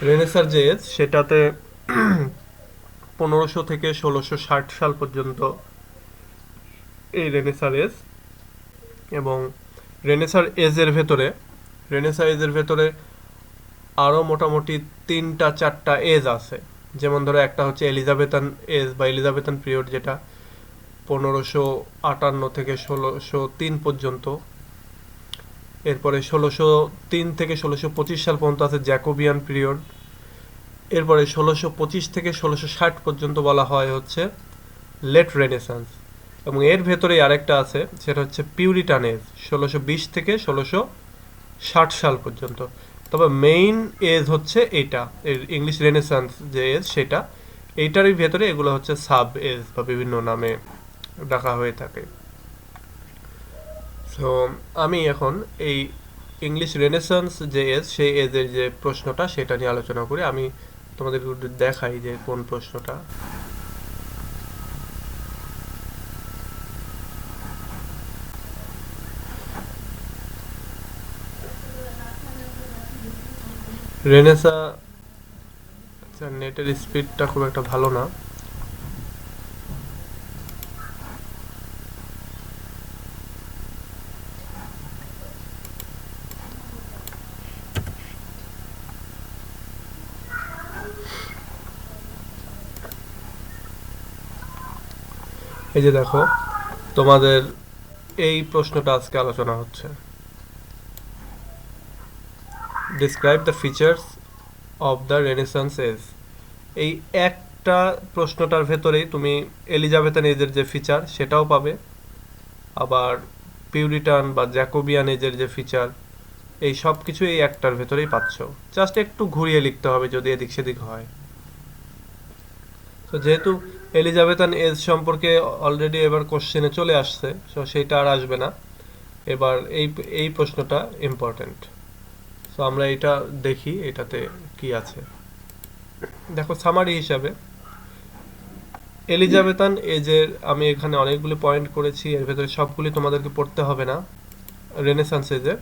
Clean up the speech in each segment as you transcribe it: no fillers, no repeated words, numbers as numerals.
রেনেসার যে এজ সেটাতে 1500 থেকে 1660 সাল পর্যন্ত এই রেনেসার এজ। এবং রেনেসার এজের ভেতরে রেনেসার এজের ভেতরে আরও মোটামুটি 3-4টা এজ আছে। যেমন ধরো একটা হচ্ছে এলিজাবেথান এজ বা এলিজাবেথান পিরিয়ড, যেটা 1558 থেকে 1603 পর্যন্ত। এরপরে 1603 থেকে 1625 সাল পর্যন্ত আছে জ্যাকোবিয়ান পিরিয়ড। এরপরে 1625 থেকে 1660 পর্যন্ত বলা হয় হচ্ছে লেট রেনেসান্স। এবং এর ভেতরেই আরেকটা আছে, সেটা হচ্ছে পিউরিটান এজ, 1620 থেকে 1660 সাল পর্যন্ত। তবে মেইন এজ হচ্ছে এইটা, এর ইংলিশ রেনেসান্স যে এজ সেটা। এইটারই ভেতরে এগুলো হচ্ছে সাব এজ বা বিভিন্ন নামে ডাকা হয়ে থাকে। সো আমি এখন এই ইংলিশ রেনেসান্স যে এজ, সেই এজের যে প্রশ্নটা সেটা নিয়ে আলোচনা করি। আমি তোমাদের দেখাই যে কোন প্রশ্নটা। রেনেসা, আচ্ছা নেটের স্পিডটা খুব একটা ভালো না। এই যে দেখো, তোমাদের এই প্রশ্নটা আজকে আলোচনা হচ্ছে, describe the features of the Renaissance age. এই একটা প্রশ্নটার ভেতরেই তুমি এলিজাবেথান এজের যে ফিচার সেটাও পাবে, আবার পিউরিটান বা জ্যাকোবিয়ান এজের যে ফিচার, এই সব কিছু এই একটার ভেতরেই পাচ্ছ। জাস্ট একটু ঘুরিয়ে লিখতে হবে যদি এদিক সেদিক হয়। তো যেহেতু এলিজাবেথান এজ সম্পর্কে অলরেডি এবার কোশ্চেনে চলে আসছে, সো সেইটা আর আসবে না। এবার এই এই প্রশ্নটা ইম্পর্টেন্ট। সো আমরা এটা দেখি এটাতে কি আছে। দেখো সামারি হিসাবে এলিজাবেথান এজের আমি এখানে অনেকগুলি পয়েন্ট করেছি, এর ভেতরে সবগুলি তোমাদেরকে পড়তে হবে না। রেনেসান্স এজের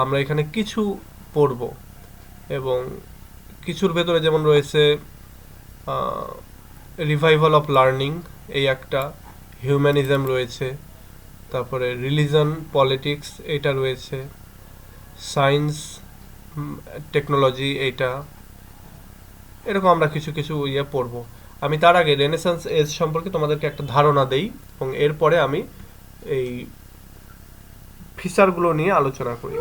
আমরা এখানে কিছু পড়ব, এবং কিছুর ভেতরে যেমন রয়েছে রিভাইভাল অফ লার্নিং, এই একটা, হিউম্যানিজম রয়েছে, তারপরে রিলিজন পলিটিক্স এটা রয়েছে, সায়েন্স টেকনোলজি এইটা, এরকম আমরা কিছু কিছু ইয়ে পড়বো। আমি তার আগে রেনেসান্স এজ সম্পর্কে তোমাদেরকে একটা ধারণা দেই, এবং এরপরে আমি এই ফিচারগুলো নিয়ে আলোচনা করি।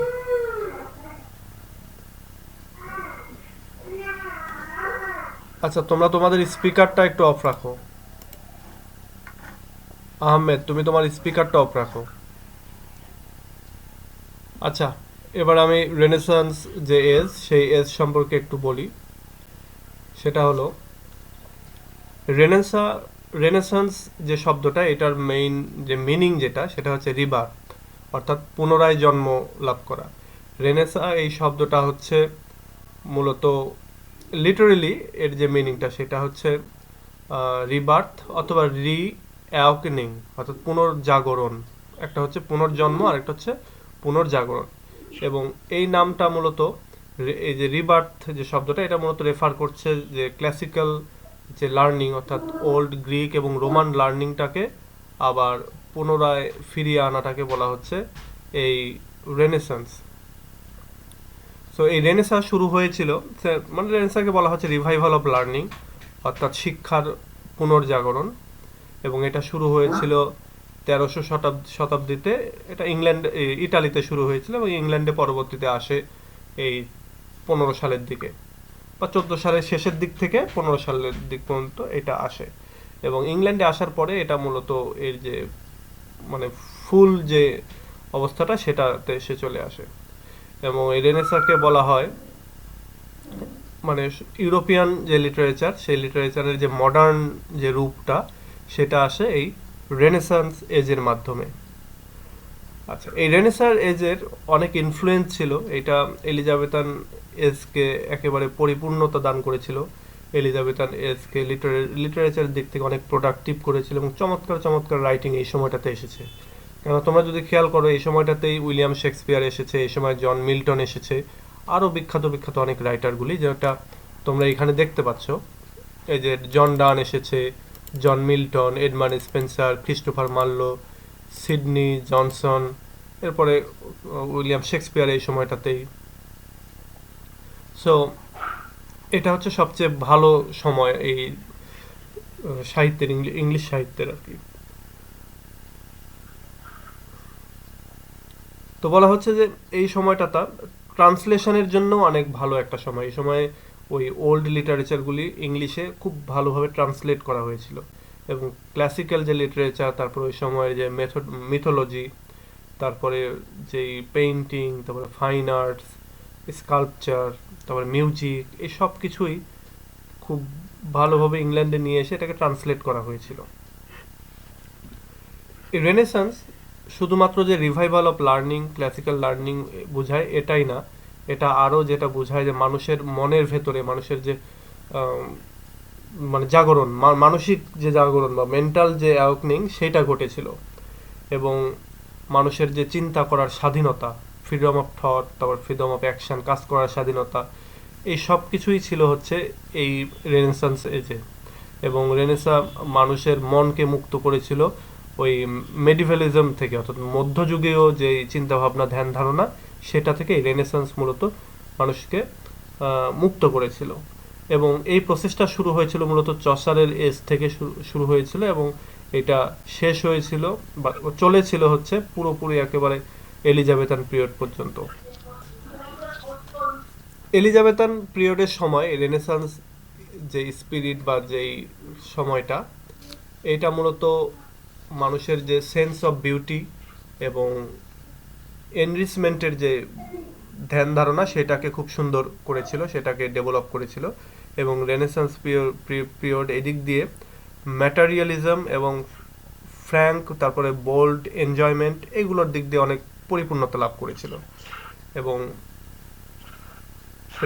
আচ্ছা, তোমরা তোমাদের স্পিকারটা একটু অফ রাখো। আহমেদ, তুমি তোমার স্পিকারটা অফ রাখো। আচ্ছা, এবার আমি রেনেসান্স যে এজ, সেই এজ সম্পর্কে একটু বলি। সেটা হলো রেনেসা রেনেসান্স যে শব্দটা, এটার মেইন যে মিনিং যেটা, সেটা হচ্ছে রিবার্থ, অর্থাৎ পুনরায় জন্ম লাভ করা। রেনেসা এই শব্দটা হচ্ছে মূলত লিটারেলি এর যে মিনিংটা সেটা হচ্ছে রিবার্থ অথবা রি অ্যাওকেনিং, অর্থাৎ পুনর্জাগরণ। একটা হচ্ছে পুনর্জন্ম আর একটা হচ্ছে পুনর্জাগরণ। এবং এই নামটা মূলত এই যে রিবার্থ যে শব্দটা, এটা মূলত রেফার করছে যে ক্লাসিক্যাল যে লার্নিং, অর্থাৎ ওল্ড গ্রিক এবং রোমান লার্নিংটাকে আবার পুনরায় ফিরিয়ে আনাটাকে বলা হচ্ছে এই রেনেসান্স। সো এই রেনেসা শুরু হয়েছিল, মানে রেনেসাকে বলা হচ্ছে রিভাইভাল অফ লার্নিং, অর্থাৎ শিক্ষার পুনর্জাগরণ। এবং এটা শুরু হয়েছিল 1300 শতাব্দীতে। এটা ইংল্যান্ড ইটালিতে শুরু হয়েছিল এবং ইংল্যান্ডে পরবর্তীতে আসে এই 15 সালের দিকে, বা 14 সালের শেষের দিক থেকে 15 সালের দিক পর্যন্ত এটা আসে। এবং ইংল্যান্ডে আসার পরে এটা মূলত এর যে মানে ফুল যে অবস্থাটা সেটাতে এসে চলে আসে। এবং এই রেনেসাকে বলা হয় মানে ইউরোপিয়ান যে লিটারেচার, সেই লিটারেচারের যে মডার্ন যে রূপটা, সেটা আসে এই রেনেসান্স এজের মাধ্যমে। আচ্ছা, এই রেনেসার এজের অনেক ইনফ্লুয়েন্স ছিল। এটা এলিজাবেথান এজকে একেবারে পরিপূর্ণতা দান করেছিল। এলিজাবেথান এজকে লিটারেচারের দিক থেকে অনেক প্রোডাক্টিভ করেছিল, এবং চমৎকার চমৎকার রাইটিং এই সময়টাতে এসেছে। কেন তোমরা যদি খেয়াল করো, এই সময়টাতেই উইলিয়াম শেক্সপিয়ার এসেছে, এই সময় জন মিল্টন এসেছে, আরও বিখ্যাত বিখ্যাত অনেক রাইটারগুলি, যেটা তোমরা এখানে দেখতে পাচ্ছ। এই যে জন ডান এসেছে, John Milton, Edmund Spenser, Christopher Marlowe, Sidney Johnson, এরপরে উইলিয়াম শেক্সপিয়ার এই সময়টাতেই। সো এটা হচ্ছে সবচেয়ে ভালো সময় এই সাহিত্যের, ইংলিশ সাহিত্যের আর কি। তো বলা হচ্ছে যে এই সময়টা ট্রান্সলেশনের জন্য অনেক ভালো একটা সময়। এই সময়ে ওই ওল্ড লিটারেচারগুলি ইংলিশে খুব ভালোভাবে ট্রান্সলেট করা হয়েছিল, এবং ক্লাসিক্যাল যে লিটারেচার, তারপর ওই সময়ের যে মিথোলজি, তারপরে যেই পেইন্টিং, তারপরে ফাইন আর্টস, স্কাল্পচার, তারপরে মিউজিক, এই সব কিছুই খুব ভালোভাবে ইংল্যান্ডে নিয়ে এসে এটাকে ট্রান্সলেট করা হয়েছিল। এই রেনেসান্স শুধুমাত্র যে revival of learning, classical learning বোঝায় এটাই না, এটা আরও যেটা বোঝায় যে মানুষের মনের ভেতরে, মানুষের যে মানে জাগরণ, মানসিক যে জাগরণ বা মেন্টাল যে অ্যাওয়াকনিং, সেটা ঘটেছিল। এবং মানুষের যে চিন্তা করার স্বাধীনতা, ফ্রিডম অফ থট, তারপর ফ্রিডম অফ অ্যাকশন, কাজ করার স্বাধীনতা, এই সব কিছুই ছিল হচ্ছে এই রেনেসান্স এজে। এবং রেনেসা মানুষের মনকে মুক্ত করেছিল ওই মেডিভেলিজম থেকে, অর্থাৎ মধ্যযুগীয় যে চিন্তাভাবনা, ধ্যান ধারণা, সেটা থেকে রেনেসান্স মূলত মানুষকে মুক্ত করেছিল। এবং এই প্রসেসটা শুরু হয়েছিল মূলত চসারের এজ থেকে শুরু হয়েছিল, এবং এটা শেষ হয়েছিল বা চলেছিল হচ্ছে পুরোপুরি একেবারে এলিজাবেথান পিরিয়ড পর্যন্ত। এলিজাবেথান পিরিয়ডের সময় রেনেসান্স যে স্পিরিট বা যেই সময়টা, এটা মূলত মানুষের যে সেন্স অফ বিউটি এবং এনরিচমেন্টের যে ধ্যান ধারণা, সেটাকে খুব সুন্দর করেছিল, সেটাকে ডেভেলপ করেছিল। এবং রেনেসান্স পিরিয়ড এদিক দিয়ে ম্যাটারিয়ালিজম এবং ফ্র্যাঙ্ক, তারপরে বোল্ড এনজয়মেন্ট, এগুলোর দিক দিয়ে অনেক পরিপূর্ণতা লাভ করেছিল। এবং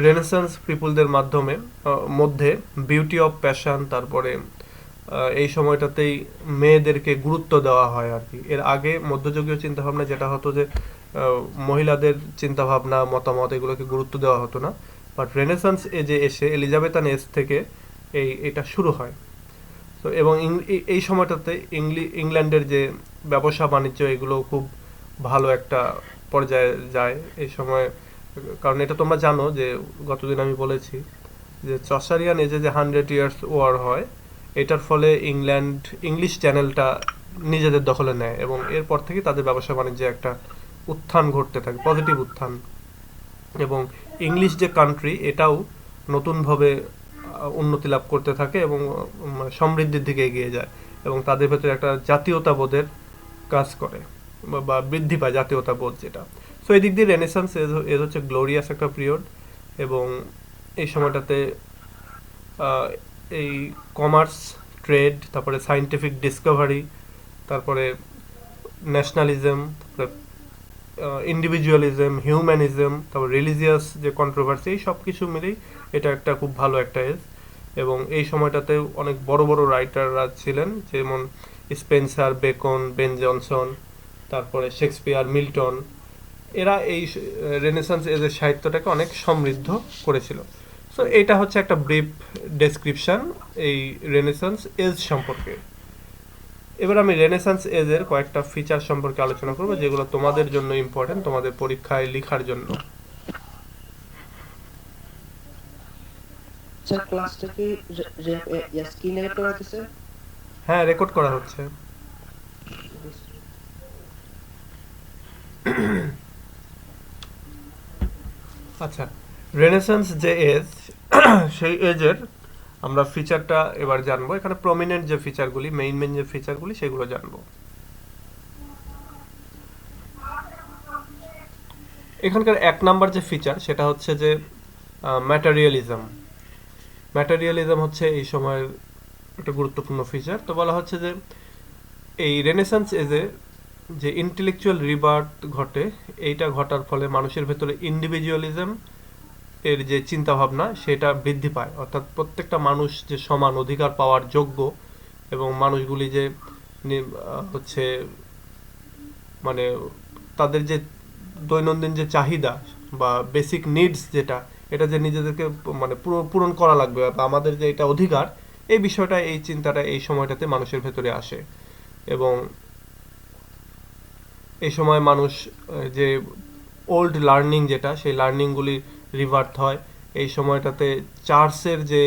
রেনেসান্স পিপুলদের মধ্যে বিউটি অফ প্যাশন, তারপরে এই সময়টাতেই মেয়েদেরকে গুরুত্ব দেওয়া হয় আর কি। এর আগে মধ্যযুগীয় চিন্তাভাবনা যেটা হতো যে মহিলাদের চিন্তাভাবনা, মতামত, এগুলোকে গুরুত্ব দেওয়া হতো না। বাট রেনেসান্স এজে এসে, এলিজাবেথান এজ থেকে এটা শুরু হয়। তো এবং এই সময়টাতে ইংল্যান্ডের যে ব্যবসা বাণিজ্য, এগুলো খুব ভালো একটা পর্যায়ে যায় এই সময়। কারণ এটা তোমরা জানো যে গতদিন আমি বলেছি যে চসারিয়ান এজে যে 100 ইয়ার্স ওয়ার হয়, এটার ফলে ইংলিশ চ্যানেলটা নিজেদের দখলে নেয়, এবং এরপর থেকে তাদের ব্যবসা বাণিজ্যে একটা উত্থান ঘটতে থাকে, পজিটিভ উত্থান। এবং ইংলিশ যে কান্ট্রি, এটাও নতুনভাবে উন্নতি লাভ করতে থাকে এবং সমৃদ্ধির দিকে এগিয়ে যায়, এবং তাদের ভেতরে একটা জাতীয়তাবোধের কাজ করে বা বৃদ্ধি পায় জাতীয়তাবোধ যেটা। সো এই দিক দিয়ে রেনেসান্স এজ হচ্ছে গ্লোরিয়াস একটা পিরিয়ড। এবং এই সময়টাতে এই কমার্স, ট্রেড, তারপরে সায়েন্টিফিক ডিসকভারি, তারপরে ন্যাশনালিজম, তারপরে ইন্ডিভিজুয়ালিজম, হিউম্যানিজম, তারপর রিলিজিয়াস যে কন্ট্রোভার্সি, এই সব কিছু মিলেই এটা একটা খুব ভালো একটা এজ। এবং এই সময়টাতে অনেক বড় বড় রাইটাররা ছিলেন, যেমন স্পেন্সার, বেকন, বেন জনসন, তারপরে শেক্সপিয়ার, মিল্টন। এরা এই রেনেসান্স এজের সাহিত্যটাকে অনেক সমৃদ্ধ করেছিল। সো এটা হচ্ছে একটা ব্রিফ ডেসক্রিপশন এই রেনেসান্স এজ সম্পর্কে। এবার আমি রেনেসান্স এজের কয়েকটা ফিচার সম্পর্কে আলোচনা করব, যেগুলো তোমাদের জন্য ইম্পর্টেন্ট, তোমাদের পরীক্ষায় লেখার জন্য। স্যার ক্লাসটা কি স্ক্রিনে রেকর্ড করা হচ্ছে? হ্যাঁ, রেকর্ড করা হচ্ছে। আচ্ছা, রেনেসান্স যে এজ, সেই এজের আমরা ফিচারটা এবার জানবো। এখানে প্রমিনেন্ট যে ফিচারগুলি, মেইন যে ফিচারগুলি, সেগুলো জানবো। এখানকার 1 নাম্বার যে ফিচার, সেটা হচ্ছে যে ম্যাটেরিয়ালিজম। ম্যাটেরিয়ালিজম হচ্ছে এই সময়ের একটা গুরুত্বপূর্ণ ফিচার। তো বলা হচ্ছে যে এই রেনেসান্স এজে যে ইন্টেলেকচুয়াল রিবার্থ ঘটে, এইটা ঘটার ফলে মানুষের ভেতরে ইন্ডিভিজুয়ালিজম এর যে চিন্তাভাবনা, সেটা বৃদ্ধি পায়। অর্থাৎ প্রত্যেকটা মানুষ যে সমান অধিকার পাওয়ার যোগ্য, এবং মানুষগুলি যে হচ্ছে মানে তাদের যে দৈনন্দিন যে চাহিদা বা বেসিক নিডস যেটা, এটা যে নিজেদেরকে মানে পূরণ করা লাগবে বা আমাদের যে এটা অধিকার, এই বিষয়টা, এই চিন্তাটা এই সময়টাতে মানুষের ভেতরে আসে। এবং এই সময় মানুষ যে ওল্ড লার্নিং যেটা, সেই লার্নিংগুলি রিভার্ট হয়। এই সময়টাতে চার্চের যে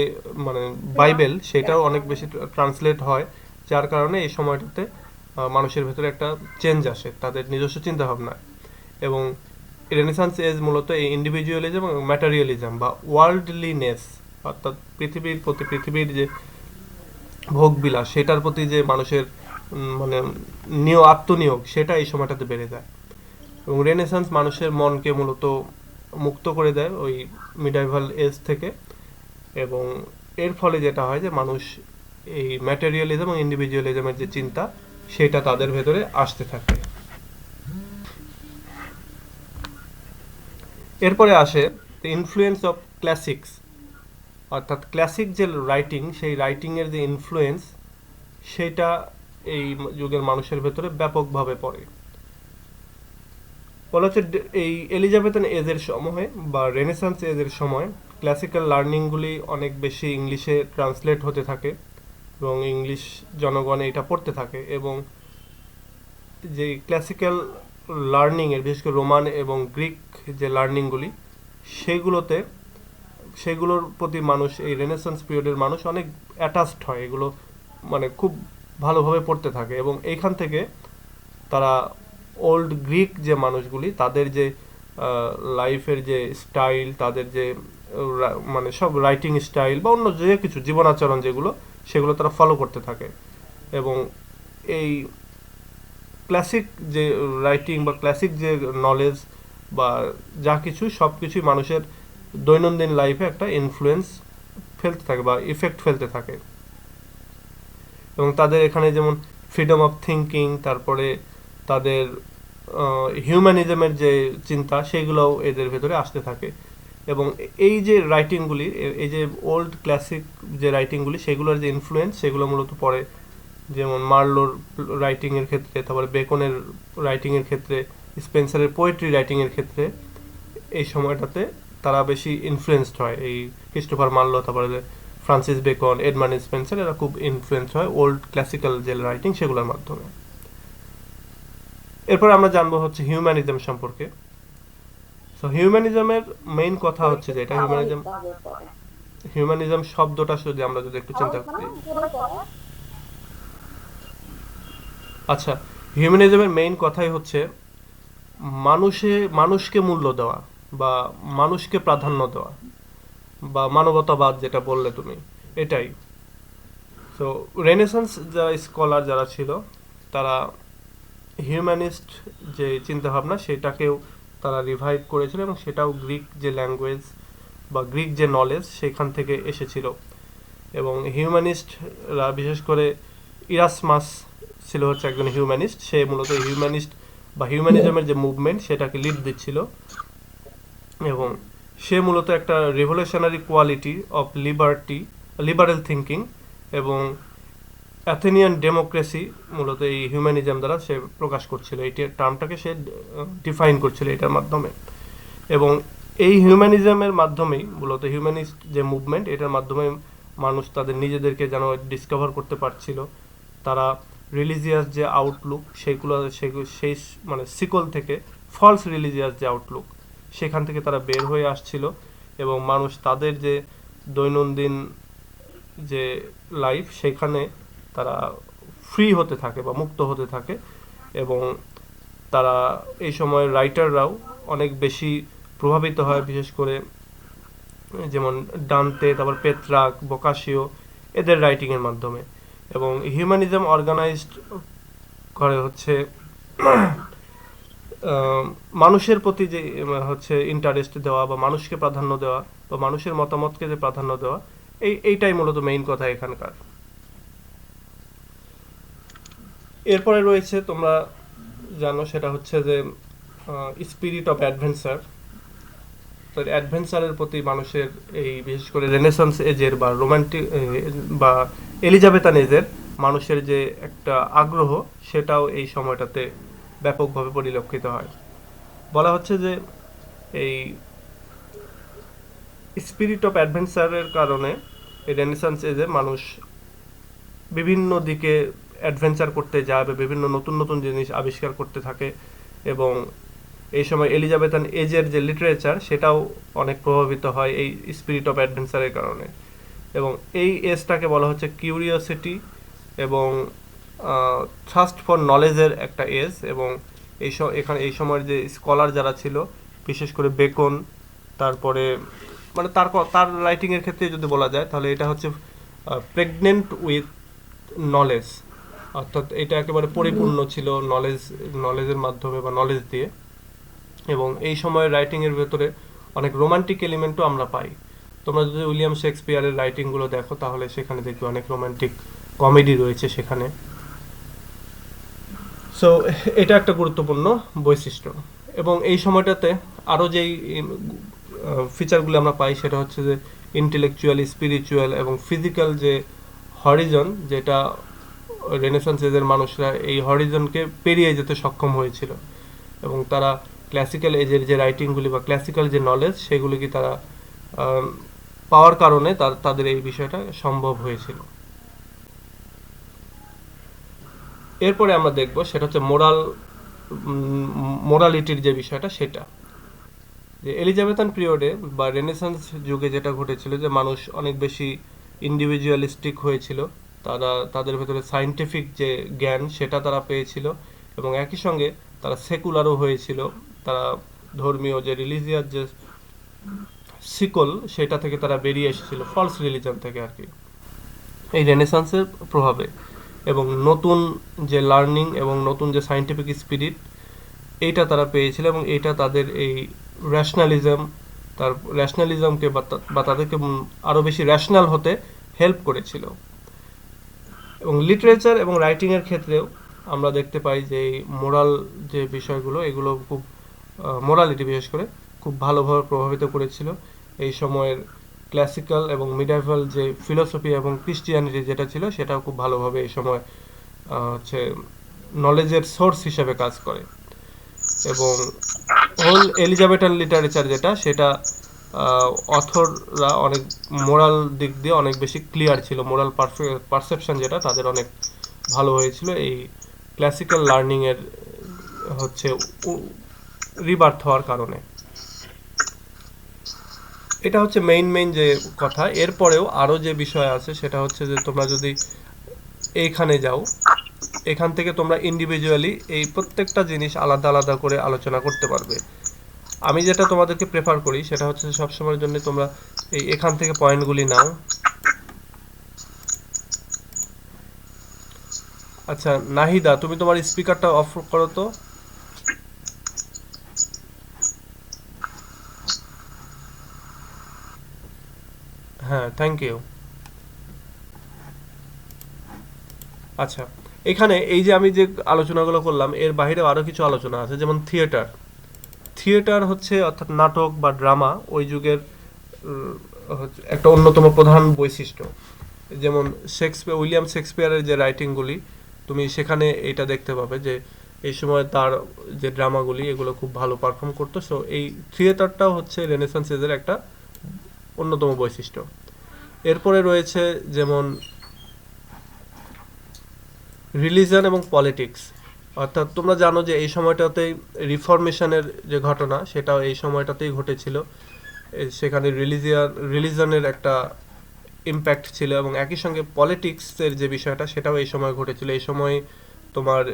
মানে বাইবেল, সেটাও অনেক বেশি ট্রান্সলেট হয়, যার কারণে এই সময়টাতে মানুষের ভেতরে একটা চেঞ্জ আসে তাদের নিজস্ব চিন্তাভাবনা। এবং রেনেসান্স এজ মূলত এই ইন্ডিভিজুয়ালিজম এবং ম্যাটেরিয়ালিজম বা ওয়ার্ল্ডলিনেস, অর্থাৎ পৃথিবীর প্রতি, পৃথিবীর যে ভোগবিলাস সেটার প্রতি যে মানুষের মানে আত্মনিয়োগ, সেটা এই সময়টাতে বেড়ে যায়। এবং রেনেসান্স মানুষের মনকে মূলত মুক্ত করে দেয় ওই মিডাইভাল এজ থেকে। এবং এর ফলে যেটা হয় যে মানুষ এই ম্যাটেরিয়ালিজম এবং ইন্ডিভিজুয়ালিজমের যে চিন্তা, সেটা তাদের ভেতরে আসতে থাকে। এরপরে আসে ইনফ্লুয়েন্স অফ ক্লাসিক্স, অর্থাৎ ক্লাসিক যে রাইটিং, সেই রাইটিংয়ের যে ইনফ্লুয়েন্স, সেটা এই যুগের মানুষের ভেতরে ব্যাপকভাবে পড়ে। বলা হচ্ছে এই এলিজাবেথান এজের সময় বা রেনেসান্স এজের সময় ক্লাসিক্যাল লার্নিংগুলি অনেক বেশি ইংলিশে ট্রান্সলেট হতে থাকে এবং ইংলিশ জনগণ এটা পড়তে থাকে। এবং যে ক্লাসিক্যাল লার্নিংয়ের, বিশেষ করে রোমান এবং গ্রিক যে লার্নিংগুলি, সেগুলোর প্রতি মানুষ, এই রেনেসান্স পিরিয়ডের মানুষ অনেক অ্যাটাচড হয়, এগুলো মানে খুব ভালোভাবে পড়তে থাকে। এবং এইখান থেকে তারা ওল্ড গ্রিক যে মানুষগুলি, তাদের যে লাইফের যে স্টাইল, তাদের যে মানে সব রাইটিং স্টাইল বা অন্য যে কিছু জীবনাচরণ যেগুলো, সেগুলো তারা ফলো করতে থাকে। এবং এই ক্লাসিক যে রাইটিং বা ক্লাসিক যে নলেজ বা যা কিছু, সব কিছুই মানুষের দৈনন্দিন লাইফে একটা ইনফ্লুয়েন্স ফেলতে থাকে বা ইফেক্ট ফেলতে থাকে। এবং তাদের এখানে যেমন ফ্রিডম অফ থিঙ্কিং, তারপরে তাদের হিউম্যানিজমের যে চিন্তা, সেগুলোও এদের ভেতরে আসতে থাকে। এবং এই যে রাইটিংগুলি, এই যে ওল্ড ক্লাসিক যে রাইটিংগুলি, সেগুলোর যে ইনফ্লুয়েন্স, সেগুলো মূলত পড়ে যেমন মার্লোর রাইটিংয়ের ক্ষেত্রে, তারপরে বেকনের রাইটিংয়ের ক্ষেত্রে, স্পেন্সারের পোয়েট্রি রাইটিংয়ের ক্ষেত্রে, এই সময়টাতে তারা বেশি ইনফ্লুয়েন্সড হয়। এই ক্রিস্টোফার মার্লো, তারপরে ফ্রান্সিস বেকন, এডমান্ড স্পেন্সার, এরা খুব ইনফ্লুয়েন্স হয় ওল্ড ক্লাসিক্যাল যে রাইটিং, সেগুলোর মাধ্যমে। এরপর আমরা জানবো হচ্ছে হিউম্যানিজম সম্পর্কে। সো হিউম্যানিজমের মেইন কথা হচ্ছে যেটা, হিউম্যানিজম শব্দটা যদি আমরা একটু চিন্তা করি, আচ্ছা, হিউম্যানিজমের মেইন কথাই হচ্ছে মানুষকে মূল্য দেওয়া বা মানুষকে প্রাধান্য দেওয়া বা মানবতাবাদ যেটা বললে তুমি, এটাই। তো রেনেসান্স যারা স্কলার যারা ছিল, তারা হিউম্যানিস্ট যে চিন্তাভাবনা, সেটাকেও তারা রিভাইভ করেছিল এবং সেটাও গ্রিক যে ল্যাঙ্গুয়েজ বা গ্রিক যে নলেজ, সেখান থেকে এসেছিল। এবং হিউম্যানিস্টরা, বিশেষ করে ইরাসমাস ছিল হচ্ছে একজন হিউম্যানিস্ট, সে মূলত হিউম্যানিস্ট বা হিউম্যানিজমের যে মুভমেন্ট, সেটাকে লিড দিচ্ছিল। এবং সে মূলত একটা revolutionary quality of liberal thinking এবং অ্যাথেনিয়ান ডেমোক্রেসি মূলত এই হিউম্যানিজম দ্বারা সে প্রকাশ করছিল, এই টার্মটাকে সে ডিফাইন করছিল এটার মাধ্যমে। এবং এই হিউম্যানিজমের মাধ্যমেই মূলত হিউম্যানিস্ট যে মুভমেন্ট, এটার মাধ্যমে মানুষ তাদের নিজেদেরকে যেন ডিসকভার করতে পারছিল। তারা রিলিজিয়াস যে আউটলুক, সেই মানে শিকল থেকে, ফলস রিলিজিয়াস যে আউটলুক, সেখান থেকে তারা বের হয়ে আসছিল। এবং মানুষ তাদের যে দৈনন্দিন যে লাইফ, সেখানে তারা ফ্রি হতে থাকে বা মুক্ত হতে থাকে। এবং তারা এই সময় রাইটাররাও অনেক বেশি প্রভাবিত হয়, বিশেষ করে যেমন ডান্তে, তারপর পেত্রাক, বোকাশিও, এদের রাইটিংয়ের মাধ্যমে। এবং হিউম্যানিজম অর্গানাইজড করে হচ্ছে মানুষের প্রতি যে হচ্ছে ইন্টারেস্ট দেওয়া বা মানুষকে প্রাধান্য দেওয়া বা মানুষের মতামতকে যে প্রাধান্য দেওয়া, এইটাই মূলত মেইন কথা এখানকার। এরপরে রয়েছে, তোমরা জানো, সেটা হচ্ছে যে স্পিরিট অফ অ্যাডভেঞ্চার। তো অ্যাডভেঞ্চারের প্রতি মানুষের এই বিশেষ করে রেনেসান্স এজের বা রোমান্টিক বা এলিজাবেথান এজের মানুষের যে একটা আগ্রহ, সেটাও এই সময়টাতে ব্যাপকভাবে পরিলক্ষিত হয়। বলা হচ্ছে যে এই স্পিরিট অফ অ্যাডভেঞ্চারের কারণে এই রেনেসান্স এজে মানুষ বিভিন্ন দিকে অ্যাডভেঞ্চার করতে যায় বা বিভিন্ন নতুন নতুন জিনিস আবিষ্কার করতে থাকে, এবং এই সময় এলিজাবেথান এজের যে লিটারেচার সেটাও অনেক প্রভাবিত হয় এই স্পিরিট অফ অ্যাডভেঞ্চারের কারণে। এবং এই এজটাকে বলা হচ্ছে কিউরিওসিটি এবং থ্রাস্ট ফর নলেজের একটা এজ। এবং এখানে এই সময়ের যে স্কলার যারা ছিল, বিশেষ করে বেকন, তারপরে মানে তার রাইটিংয়ের ক্ষেত্রে যদি বলা যায় তাহলে এটা হচ্ছে প্রেগনেন্ট উইথ নলেজ, অর্থাৎ এটা একেবারে পরিপূর্ণ ছিল নলেজের মাধ্যমে বা নলেজ দিয়ে। এবং এই সময়ের রাইটিংয়ের ভেতরে অনেক রোমান্টিক এলিমেন্টও আমরা পাই। তোমরা যদি উইলিয়াম শেক্সপিয়ারের রাইটিংগুলো দেখো তাহলে সেখানে দেখবে অনেক রোমান্টিক কমেডি রয়েছে সেখানে। সো এটা একটা গুরুত্বপূর্ণ বৈশিষ্ট্য। এবং এই সময়টাতে আরও যেই ফিচারগুলো আমরা পাই সেটা হচ্ছে যে ইন্টেলেকচুয়াল, স্পিরিচুয়াল এবং ফিজিক্যাল যে হরিজন, যেটা রেনেসান্স এজের মানুষরা এই হরিজনকে পেরিয়ে যেতে সক্ষম হয়েছিল, এবং তারা ক্লাসিক্যাল এজের যে রাইটিংগুলি বা ক্লাসিক্যাল যে নলেজ সেগুলিকে তারা পাওয়ার কারণে তাদের এই বিষয়টা সম্ভব হয়েছিল। এরপরে আমরা দেখব সেটা হচ্ছে মোরালিটির যে বিষয়টা, সেটা যে এলিজাবেথান পিরিয়ডে বা রেনেসান্স যুগে যেটা ঘটেছিল যে মানুষ অনেক বেশি ইন্ডিভিজুয়ালিস্টিক হয়েছিল, তাদের ভেতরে সায়েন্টিফিক যে জ্ঞান সেটা তারা পেয়েছিল, এবং একই সঙ্গে তারা সেকুলারও হয়েছিল। তারা ধর্মীয় যে রিলিজিয়াস যে শিকল সেটা থেকে তারা বেরিয়ে এসেছিল, ফলস রিলিজন থেকে আর কি, এই রেনেসান্সের প্রভাবে। এবং নতুন যে লার্নিং এবং নতুন যে সায়েন্টিফিক স্পিরিট এইটা তারা পেয়েছিল, এবং এইটা তাদের এই র্যাশনালিজমকে বা তাদেরকে আরও বেশি র্যাশনাল হতে হেল্প করেছিল। এবং লিটারেচার এবং রাইটিংয়ের ক্ষেত্রেও আমরা দেখতে পাই যে এই মোরাল যে বিষয়গুলো এগুলো খুব মোরালিটি বিশেষ করে খুব ভালোভাবে প্রভাবিত করেছিল। এই সময়ের ক্লাসিক্যাল এবং মিডাইভাল যে ফিলোসফি এবং ক্রিশ্চিয়ানিটি যেটা ছিল সেটাও খুব ভালোভাবে এই সময় হচ্ছে নলেজের সোর্স হিসেবে কাজ করে। এবং হোল এলিজাবেথান লিটারেচার যেটা সেটা অথররা অনেক মোরাল দিক দিয়ে অনেক বেশি ক্লিয়ার ছিল, মোরাল পারসেপশন যেটা তাদের অনেক ভালো হয়েছিল এই ক্লাসিক্যাল লার্নিংয়ের হচ্ছে রিবার্থ হওয়ার কারণে। এটা হচ্ছে মেইন যে কথা। এরপরেও আরও যে বিষয় আছে সেটা হচ্ছে যে তোমরা যদি এইখানে যাও, এখান থেকে তোমরা ইন্ডিভিজুয়ালি এই প্রত্যেকটা জিনিস আলাদা আলাদা করে আলোচনা করতে পারবে। আমি যেটা তোমাদেরকে প্রেফার করি সেটা হচ্ছে সবসময়ের জন্য তোমরা এখান থেকে পয়েন্টগুলি নাও। আচ্ছা নাহিদা, তুমি তোমার স্পিকারটা অফ করো তো। হ্যাঁ, থ্যাংক ইউ। আচ্ছা, এখানে এই যে আমি যে আলোচনাগুলো করলাম এর বাইরেও আরও কিছু আলোচনা আছে, যেমন থিয়েটার হচ্ছে অর্থাৎ নাটক বা ড্রামা ওই যুগের একটা অন্যতম প্রধান বৈশিষ্ট্য। যেমন উইলিয়াম শেক্সপিয়ারের যে রাইটিংগুলি তুমি সেখানে এটা দেখতে পাবে যে এই সময় তার যে ড্রামাগুলি এগুলো খুব ভালো পারফর্ম করতো। সো এই থিয়েটারটাও হচ্ছে রেনেসান্স এজের একটা অন্যতম বৈশিষ্ট্য। এরপরে রয়েছে যেমন রিলিজন এবং পলিটিক্স, অর্থাৎ তোমরা জানো যে এই সময়টাতেই রিফরমেশনের যে ঘটনা সেটাও এই সময়টাতেই ঘটেছিল। সেখানে রিলিজনের একটা ইম্প্যাক্ট ছিল, এবং একই সঙ্গে পলিটিক্সের যে বিষয়টা সেটাও এই সময় ঘটেছিল। এই সময় তোমার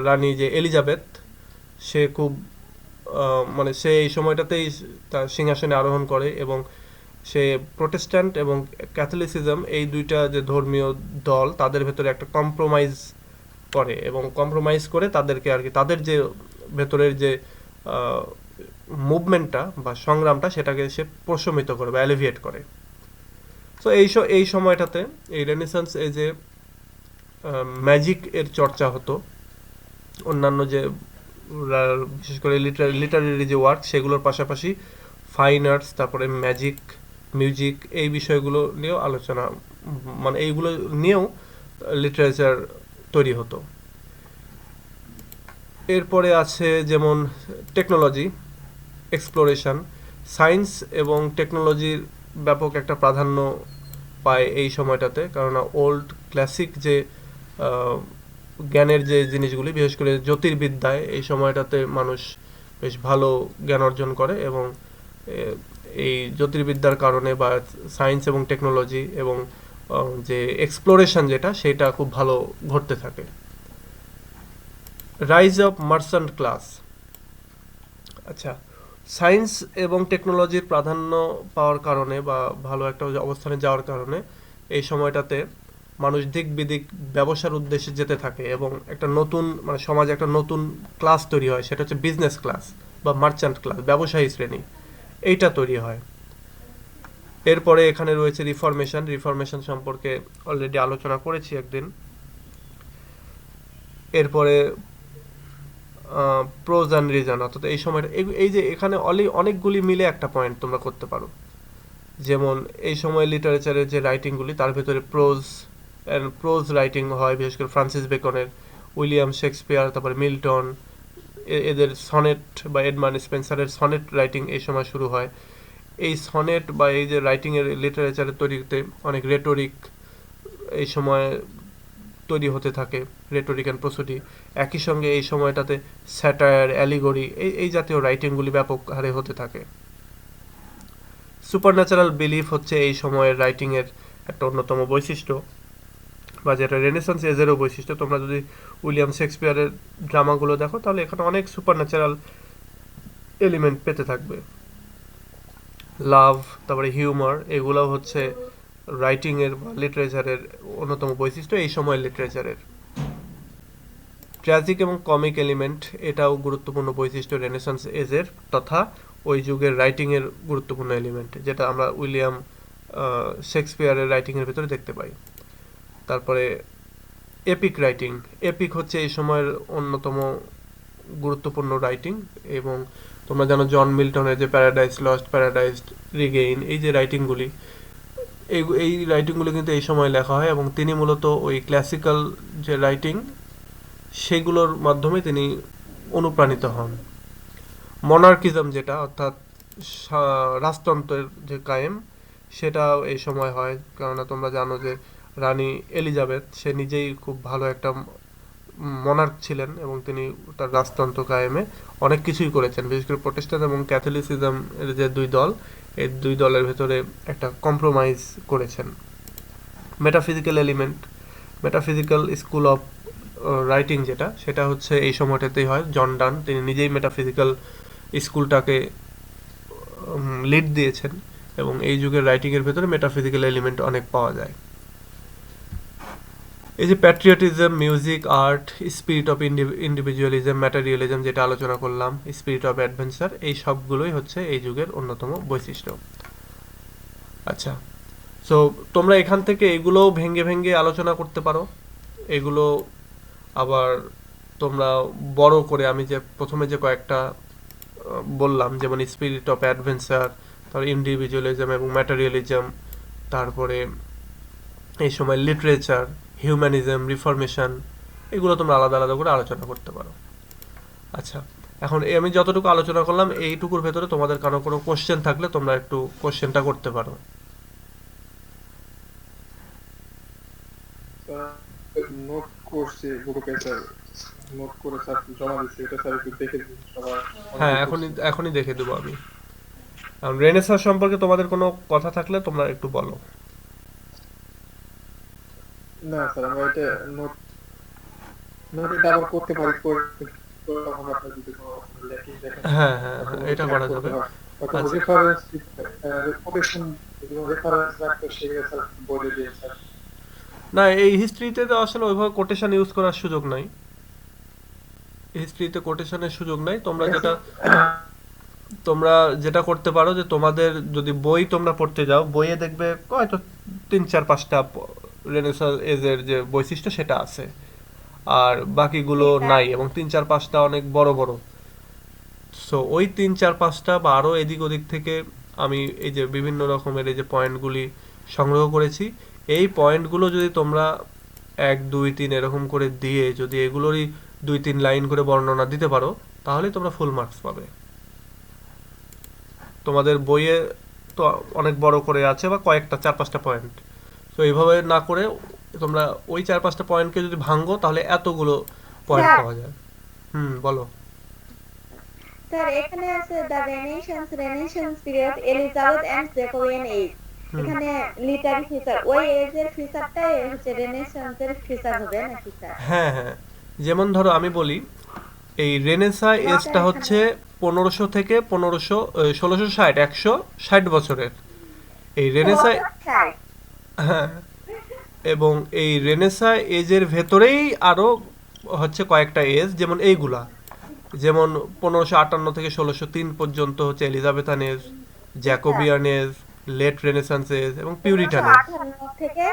রানী যে এলিজাবেথ সে খুব মানে সে এই সময়টাতেই তার সিংহাসনে আরোহণ করে, এবং সে প্রোটেস্ট্যান্ট এবং ক্যাথলিসিজম এই দুইটা যে ধর্মীয় দল তাদের ভেতরে একটা কম্প্রোমাইজ করে, এবং কম্প্রোমাইজ করে তাদেরকে আর কি তাদের যে ভেতরের যে মুভমেন্টটা বা সংগ্রামটা সেটাকে সে প্রশমিত করে বা অ্যালিভিয়েট করে। তো এই সময়টাতে এই রেনেসান্স এজে ম্যাজিক এর চর্চা হতো, অন্যান্য যে বিশেষ করে লিটারেরি যে ওয়ার্ক সেগুলোর পাশাপাশি ফাইন আর্টস, তারপরে ম্যাজিক, মিউজিক এই বিষয়গুলো নিয়েও আলোচনা, মানে এইগুলো নিয়েও লিটারেচার তৈরি হতো। এরপরে আছে যেমন টেকনোলজি, এক্সপ্লোরেশন। সায়েন্স এবং টেকনোলজির ব্যাপক একটা প্রাধান্য পায় এই সময়টাতে, কেননা ওল্ড ক্লাসিক যে আহ, জ্ঞানের যে জিনিসগুলি, বিশেষ করে জ্যোতির্বিদ্যায় এই সময়টাতে মানুষ বেশ ভালো জ্ঞান অর্জন করে, এবং এই জ্যোতির্বিদ্যার কারণে বা সায়েন্স এবং টেকনোলজি এবং যে এক্সপ্লোরেশন যেটা সেটা খুব ভালো ঘটতে থাকে। Rise of merchant class. আচ্ছা, সায়েন্স এবং টেকনোলজির প্রাধান্য পাওয়ার কারণে বা ভালো একটা অবস্থানে যাওয়ার কারণে এই সময়টাতে মানুষ দিক বিদিক ব্যবসার উদ্দেশ্যে যেতে থাকে, এবং একটা নতুন মানে সমাজে একটা নতুন ক্লাস তৈরি হয়, সেটা হচ্ছে বিজনেস ক্লাস বা মার্চেন্ট ক্লাস, ব্যবসায়ী শ্রেণী, এইটা তৈরি হয়। এরপরে এখানে রয়েছে রিফরমেশন। রিফরমেশন সম্পর্কে অলরেডি আলোচনা করেছি একদিন। এরপরে প্রোজ অ্যান্ড রিজন, অর্থাৎ এই সময়টা এই যে এখানে অনেকগুলি মিলে একটা পয়েন্ট তোমরা করতে পারো। যেমন এই সময় লিটারেচারের যে রাইটিংগুলি তার ভেতরে প্রোজ রাইটিং হয়, বিশেষ করে ফ্রান্সিস বেকনের, উইলিয়াম শেক্সপিয়ার, তারপরে মিল্টন, এদের সনেট বা এডমান্ড স্পেন্সারের সনেট রাইটিং এই সময় শুরু হয়। এই সনেট বা এই যে রাইটিংয়ের লিটারেচারের তৈরিতে অনেক রেটোরিক এই সময় তৈরি হতে থাকে, রেটোরিক অ্যান্ড প্রসোডি। একই সঙ্গে এই সময়টাতে স্যাটায়ার, অ্যালিগরি, এই জাতীয় রাইটিংগুলি ব্যাপক হারে হতে থাকে। সুপারন্যাচারাল বিলিফ হচ্ছে এই সময়ের রাইটিংয়ের একটা অন্যতম বৈশিষ্ট্য, বা যেটা রেনেসান্স এজেরও বৈশিষ্ট্য। তোমরা যদি উইলিয়াম শেক্সপিয়ারের ড্রামাগুলো দেখো তাহলে এখানে অনেক সুপারন্যাচারাল এলিমেন্ট পেতে থাকবে। লাভ, তারপরে হিউমার, এগুলো হচ্ছে রাইটিংয়ের বা লিটারেচারের অন্যতম বৈশিষ্ট্য এই সময়ের লিটারেচারের। ট্র্যাজিক এবং কমিক এলিমেন্ট, এটাও গুরুত্বপূর্ণ বৈশিষ্ট্য রেনেসান্স এজের তথা ওই যুগের রাইটিংয়ের গুরুত্বপূর্ণ এলিমেন্ট, যেটা আমরা উইলিয়াম শেক্সপিয়ারের রাইটিংয়ের ভিতরে দেখতে পাই। তারপরে এপিক রাইটিং। এপিক হচ্ছে এই সময়ের অন্যতম গুরুত্বপূর্ণ রাইটিং, এবং তোমরা জানো জন মিল্টনের যে প্যারাডাইস লস্ট, প্যারাডাইস রিগেইন, এই যে রাইটিংগুলি, এই রাইটিংগুলো কিন্তু এই সময় লেখা হয়, এবং তিনি মূলত ওই ক্লাসিক্যাল যে রাইটিং সেগুলোর মাধ্যমে তিনি অনুপ্রাণিত হন। মনার্কিজম যেটা, অর্থাৎ রাজতন্ত্রের যে কায়েম, সেটা এই সময় হয়। কেননা তোমরা জানো যে রানী এলিজাবেথ সে নিজেই খুব ভালো একটা মনার্ক ছিলেন, এবং তিনি তার রাজতন্ত্র কায়েমে অনেক কিছুই করেছেন। বিশেষ করে প্রোটেস্ট্যান্ট এবং ক্যাথলিসিজম এর যে দুই দল, এই দুই দলের ভেতরে একটা কম্প্রোমাইজ করেছেন। Metaphysical element, metaphysical school of writing যেটা, সেটা হচ্ছে এই সময়টাতেই হয়। জন ডান তিনি নিজেই মেটাফিজিক্যাল স্কুলটাকে লিড দিয়েছেন, এবং এই যুগের রাইটিংয়ের ভেতরে মেটাফিজিক্যাল এলিমেন্ট অনেক পাওয়া যায়। এই যে patriotism, music, art, spirit of individualism, materialism যেটা আলোচনা করলাম, স্পিরিট অফ অ্যাডভেঞ্চার, এই সবগুলোই হচ্ছে এই যুগের অন্যতম বৈশিষ্ট্য। আচ্ছা, সো তোমরা এখান থেকে এগুলোও ভেঙে ভেঙে আলোচনা করতে পারো। এগুলো আবার তোমরা বড় করে, আমি যে প্রথমে যে কয়েকটা বললাম, যেমন স্পিরিট অফ অ্যাডভেঞ্চার, তারপর ইন্ডিভিজুয়ালিজম এবং ম্যাটেরিয়ালিজম, তারপরে এই সময় লিটারেচার, হিউম্যানিজম, রিফরমেশন, এগুলো তোমরা আলাদা আলাদা করে আলোচনা করতে পারো। আচ্ছা, এখন আমি যতটুকু আলোচনা করলাম এইটুকুর ভেতরে তোমাদের কারো কোনো কোশ্চেন থাকলে তোমরা একটু কোশ্চেনটা করতে পারো। নোট করছে গ্রুপে স্যার, নোট করে স্যার জমা দিচ্ছে, এটা স্যার একটু দেখে দিন সবার। হ্যাঁ, এখনই দেখে দেবো আমি। রেনেসাঁ সম্পর্কে তোমাদের কোনো কথা থাকলে তোমরা একটু বলো। না স্যার, আমরা এটা নোট এটা আবার করতে পারি, করে তখন আপনার যদি কোনো লেখি দেখেন হ্যাঁ হ্যাঁ হ্যাঁ, এটা করা যাবে। আচ্ছা। রেফারেন্স কোটেশন, রেফারেন্স রাখতে সেগুলো স্যার বলে দিয়ে স্যার। না, এই হিস্ট্রিতে তো আসলে ওইভাবে কোটেশন ইউজ করার সুযোগ নাই। হিস্ট্রিতে কোটেশনের সুযোগ নাই। তোমরা যেটা করতে পারো যে তোমাদের যদি বই তোমরা পড়তে যাও, বইয়ে দেখবে হয়তো 3-4-5টা রেনেসাঁ এজের যে বৈশিষ্ট্য সেটা আছে, আর বাকিগুলো নাই, এবং 3-4-5টা অনেক বড় বড়। সো ওই 3-4-5টা বা আরও এদিক ওদিক থেকে আমি এই যে বিভিন্ন রকমের এই যে পয়েন্টগুলি সংগ্রহ করেছি, এই পয়েন্টগুলো যদি তোমরা 1-2-3 এরকম করে দিয়ে যদি এগুলোরই 2-3 লাইন করে বর্ণনা দিতে পারো, তাহলে তোমরা ফুল মার্কস পাবে। তোমাদের বইয়ে তো অনেক বড় করে আছে বা কয়েকটা 4-5টা পয়েন্ট, তো এইভাবে না করে তোমরা ওই 4-5টা পয়েন্টকে যদি ভাঙো তাহলে এতগুলো পয়েন্ট স্যার পাওয়া যায়। বলো। স্যার এখানে আছে the Renaissance period Elizabeth and Jacobean age. হুম এখানে লিটারি ফিচার ওই এজের ফিচারটাই হচ্ছে রেনেসান্সের ফিচার হবে নাকি স্যার? হ্যাঁ হ্যাঁ, যেমন ধরো আমি বলি, এই রেনেসা না এজটা স্যার হচ্ছে এখানে 1500 থেকে 1660 160 বছরের। এই রেনেসা, 1660। হ্যাঁ, এবং এই রেনেসা এজের ভেতরেই আরো হচ্ছে কয়েকটা এজ, যেমন এইগুলা, যেমন 1558 থেকে 1603 পর্যন্ত হচ্ছে এলিজাবেথান এজ, জি sir. Jacobean age, late Renaissance age এবং পিউরিটান এজ। 1558 থেকে,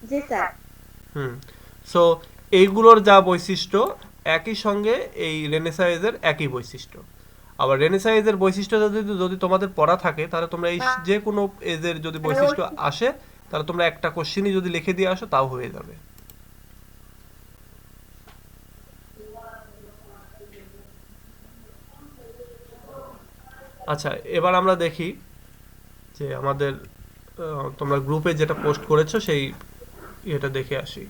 জি স্যার। হুম সো এইগুলোর যা বৈশিষ্ট্য একই সঙ্গে এই রেনেসা এজের একই বৈশিষ্ট্য। আবার রেনেসা এজের বৈশিষ্ট্য যদি যদি তোমাদের পড়া থাকে, তাহলে তোমরা এই যে কোনো এজের যদি মানে ওই বৈশিষ্ট্য আসে, তাহলে তোমরা একটা কোশ্চেনই যদি লিখে দিয়ে আসো তাও হয়ে যাবে। আচ্ছা, এবার আমরা দেখি যে আমাদের তোমরা গ্রুপে যেটা পোস্ট করেছো সেই এটা দেখে আসি।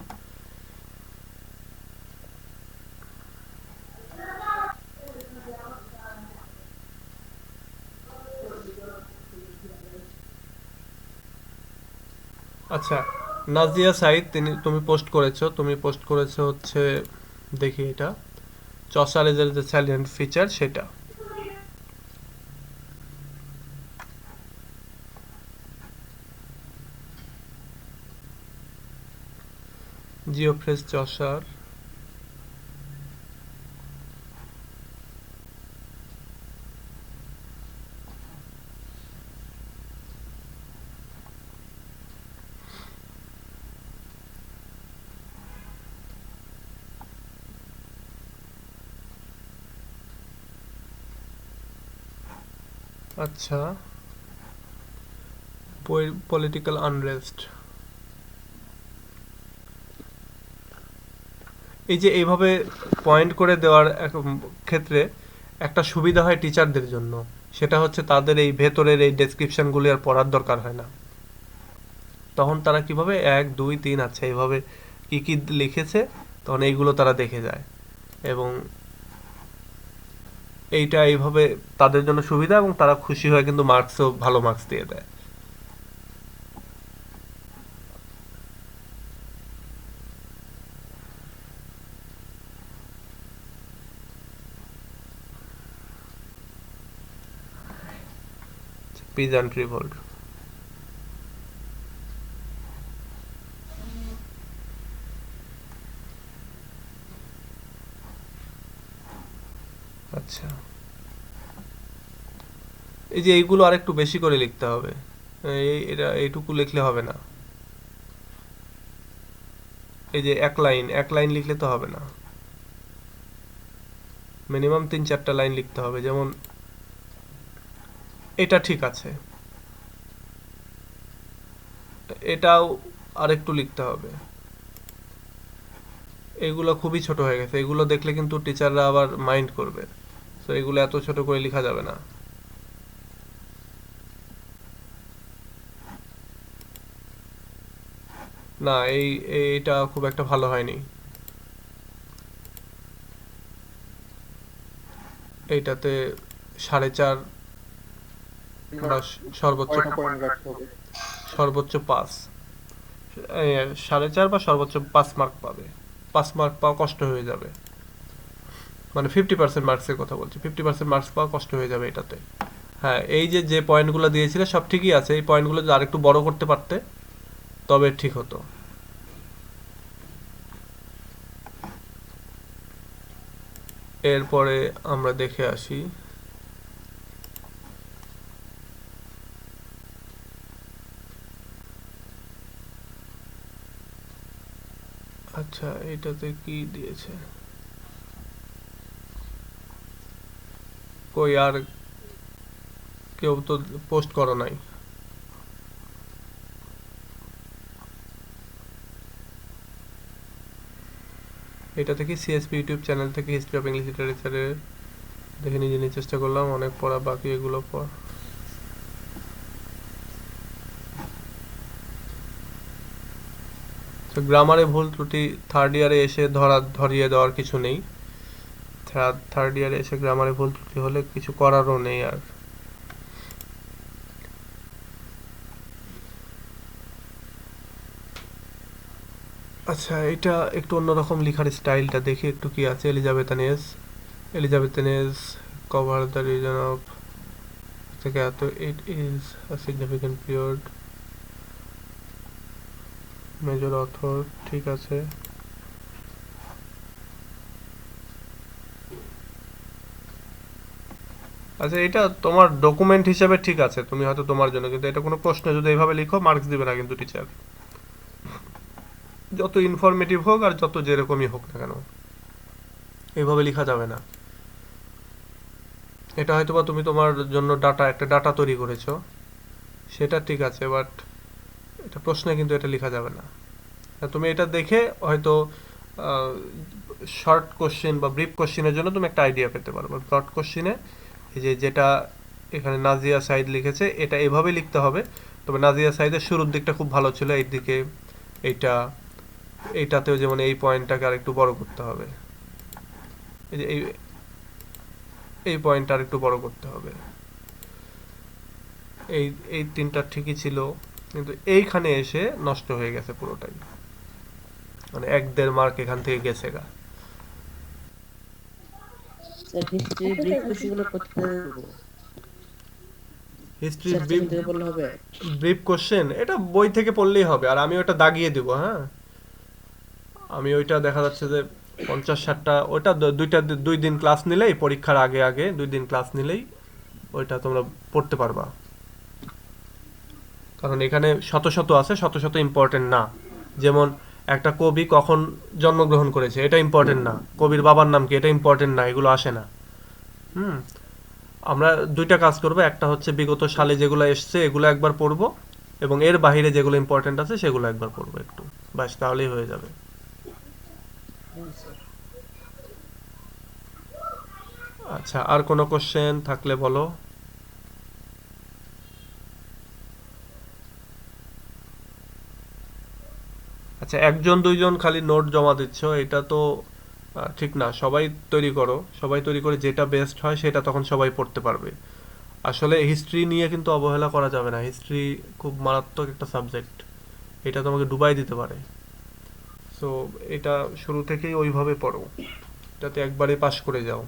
আচ্ছা, নাজিয়া সাইদ তুমি পোস্ট করেছো হচ্ছে, দেখি এটা চসারেজের যে স্যালিয়েন্ট ফিচার সেটা। জিওফ্রেস চসার, আচ্ছা, পলিটিক্যাল আনরেস্ট। এই যে এইভাবে পয়েন্ট করে দেওয়ার ক্ষেত্রে একটা সুবিধা হয় টিচারদের জন্য, সেটা হচ্ছে তাদের এই ভেতরের এই ডেসক্রিপশনগুলি আর পড়ার দরকার হয় না। তখন তারা কিভাবে 1 2 3 আচ্ছা এইভাবে কি কি লিখেছে, তখন এইগুলো তারা দেখে যায়, এবং এইটা এইভাবে তাদের জন্য সুবিধা, এবং তারা খুশি হয় কিন্তু মার্কসও ভালো মার্কস দিয়ে দেয়। পিজান্ট রিভোল্ট। আচ্ছা, এই যে এইগুলো আরেকটু বেশি করে লিখতে হবে, এটা এইটুকু লিখলে হবে না। এই যে এক লাইন লিখলে তো হবে না, মিনিমাম 3-4টা লাইন লিখতে হবে। যেমন এটা ঠিক আছে, এটাও আরেকটু লিখতে হবে। এগুলো খুবই ছোট হয়ে গেছে, এগুলো দেখলে কিন্তু টিচাররা আবার মাইন্ড করবে, তো এগুলো এত ছোট করে লেখা যাবে না। না, এইটা খুব একটা ভালো হয়নি। এইটাতে 4.5 বা সর্বোচ্চ কয়টা পয়েন্ট রাখতে হবে? 5, 4.5 বা সর্বোচ্চ 5 মার্ক পাবে। 5 মার্ক পাওয়া কষ্ট হয়ে যাবে, মানে 50% মার্কসের কথা বলছি, 50% মার্কস পাওয়া কষ্ট হয়ে যাবে এটাতে। হ্যাঁ, এই যে যে পয়েন্টগুলো দিয়েছিলে সব ঠিকই আছে, এই পয়েন্টগুলো যদি আরেকটু বড় করতে পারতে তবে ঠিক হতো। এরপরে আমরা দেখে আসি, আচ্ছা এটাতে কি দিয়েছে, কই আর কেউ তো পোস্ট করো নাই। এটা থেকে সিএসপি ইউটিউব চ্যানেল থেকে হিস্ট্রি অফ ইংলিশ লিটারেচারের দেখে নিজে চেষ্টা করলাম, অনেক পড়া বাকি, এগুলো পর গ্রামারে ভুল ত্রুটি থার্ড ইয়ারে এসে ধরিয়ে দেওয়ার কিছু নেই। থার্ড ইয়ারে এসে গ্রামারে ভুল ত্রুটি হলে কিছু করারও নেই আর। আচ্ছা, এটা একটু অন্যরকম লেখার স্টাইলটা দেখি একটু কি আছে। এলিজাবেথানেস কভার দ্য রিজন অফ থেকে এত it is a significant period major author, ঠিক আছে। আচ্ছা, এটা তোমার ডকুমেন্ট হিসেবে ঠিক আছে, তুমি হয়তো তোমার জন্য, কিন্তু এটা কোনো প্রশ্ন যদি এইভাবে লিখো মার্কস দিবে না কিন্তু টিচার, যত ইনফরমেটিভ হোক আর যত যেরকমই হোক না কেন, এইভাবে লেখা যাবে না। এটা হয়তোবা তুমি তোমার জন্য একটা ডাটা তৈরি করেছো, সেটা ঠিক আছে, বাট এটা প্রশ্নে কিন্তু এটা লেখা যাবে না। তুমি এটা দেখে হয়তো শর্ট কোশ্চেন বা ব্রিফ কোশ্চেনের জন্য তুমি একটা আইডিয়া পেতে পারো। ব্রড কোশ্চেনে এই যেটা এখানে নাজিয়া সাইদ লিখেছে এটা এভাবে লিখতে হবে। তবে নাজিয়া সাইদের শুরুর দিকটা খুব ভালো ছিল, এই দিকে এইটাতেও যেমন এই পয়েন্টটাকে আর একটু বড় করতে হবে, এই যে এই পয়েন্টটা আর একটু বড় করতে হবে। এই তিনটা ঠিকই ছিল, কিন্তু এইখানে এসে নষ্ট হয়ে গেছে পুরোটাই, মানে 1-1.5 মার্ক এখান থেকে গেছে গা। স্যার হিস্ট্রি ব্রিফ কোশ্চেনগুলো করতে দেবো, হিস্ট্রি স্যার সেখান থেকে বললে হবে? ব্রিফ কোশ্চেন এটা বই থেকে পড়লেই হবে, আর আমি ওটা দাগিয়ে দিব। হ্যাঁ, আমি ওইটা দেখা যাচ্ছে যে 50-60টা, ওটা 2 দিন ক্লাস নিলেই, পরীক্ষার আগে 2 দিন ক্লাস নিলেই ওইটা তোমরা পড়তে পারবা। কারণ এখানে শত শত আছে, শত শত ইম্পর্টেন্ট না। যেমন একটা কবি কখন জন্মগ্রহণ করেছে এটা ইম্পর্টেন্ট না, কবির বাবার নাম কি এটা ইম্পর্টেন্ট না, এগুলো আসে না। আমরা 2টা কাজ করব, একটা হচ্ছে বিগত সালে যেগুলো এসছে এগুলো একবার পড়বো, এবং এর বাইরে যেগুলো ইম্পর্টেন্ট আছে সেগুলো একবার পড়বো একটু, বাস তাহলেই হয়ে যাবে। আচ্ছা, আর কোনো কোশ্চেন থাকলে বলো। আচ্ছা, 1-2জন খালি নোট জমা দিচ্ছ, এটা তো ঠিক না। সবাই তৈরি করো, সবাই তৈরি করে যেটা বেস্ট হয় সেটা তখন সবাই পড়তে পারবে। আসলে হিস্ট্রি নিয়ে কিন্তু অবহেলা করা যাবে না, হিস্ট্রি খুব মারাত্মক একটা সাবজেক্ট, এটা তোমাকে ডুবাই দিতে পারে। সো এটা শুরু থেকেই ওইভাবে পড়ো যাতে একবারে পাস করে যাও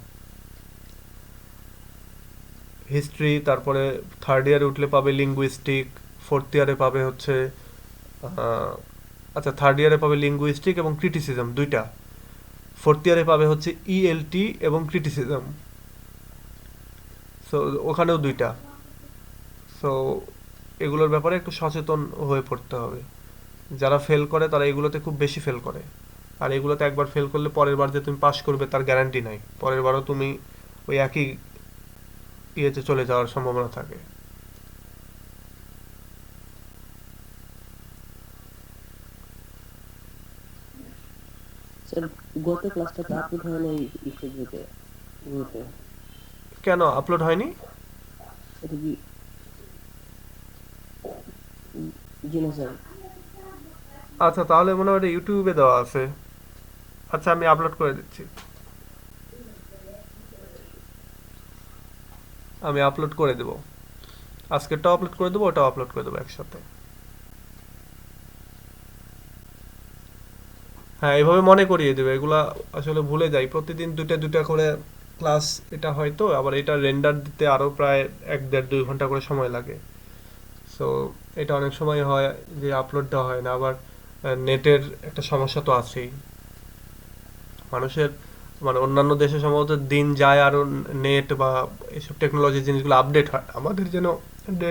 হিস্ট্রি। তারপরে থার্ড ইয়ারে উঠলে পাবে লিঙ্গুইস্টিক, ফোর্থ ইয়ারে পাবে হচ্ছে আচ্ছা থার্ড ইয়ারে পাবে লিঙ্গুইস্টিক এবং ক্রিটিসিজম 2টা, ফোর্থ ইয়ারে পাবে হচ্ছে ইএলটি এবং ক্রিটিসিজম, সো ওখানেও 2টা। সো এগুলোর ব্যাপারে একটু সচেতন হয়ে পড়তে হবে। যারা ফেল করে তারা এগুলোতে খুব বেশি ফেল করে, আর এগুলোতে একবার ফেল করলে পরের বার যে তুমি পাস করবে তার গ্যারান্টি নাই, পরের বারও তুমি ওই একই ইয়েতে চলে যাওয়ার সম্ভাবনা থাকে। স্যার গত ক্লাসটা তো আপলোড হয় নাই ফেসবুকে, গ্রুপে। কেন আপলোড হয়নি? এটা কি? জি না স্যার। আচ্ছা, তাহলে মনে হয় ইউটিউবে দেওয়া আছে। আচ্ছা, আমি আপলোড করে দিচ্ছি, আমি আপলোড করে দেবো, আজকেরটাও আপলোড করে দেবো, ওটাও আপলোড করে দেবো একসাথে। হ্যাঁ, এইভাবে মনে করিয়ে দেবে, এগুলা আসলে ভুলে যাই। প্রতিদিন 2টা করে ক্লাস এটা হয়তো, আবার এটা রেন্ডার দিতে আরও প্রায় 1-1.5-2 ঘন্টা করে সময় লাগে। সো এটা অনেক সময় হয় যে আপলোড দেওয়া হয় না, আবার নেটের একটা সমস্যা তো আছেই। মানুষের মানে অন্যান্য দেশে সম্ভবত দিন যায় আরও নেট বা এসব টেকনোলজি জিনিসগুলো আপডেট হয়, আমাদের যেন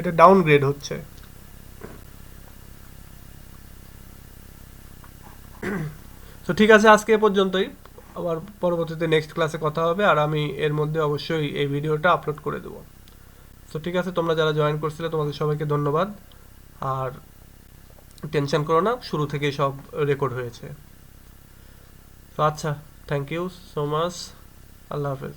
এটা ডাউনগ্রেড হচ্ছে। তো ঠিক আছে, আজকে এ পর্যন্তই, আবার পরবর্তীতে নেক্সট ক্লাসে কথা হবে, আর আমি এর মধ্যে অবশ্যই এই ভিডিওটা আপলোড করে দেবো। তো ঠিক আছে, তোমরা যারা জয়েন করছিলে তোমাদের সবাইকে ধন্যবাদ, আর টেনশন করো না, শুরু থেকেই সব রেকর্ড হয়েছে। তো আচ্ছা, থ্যাংক ইউ সো মাচ, আল্লাহ হাফেজ।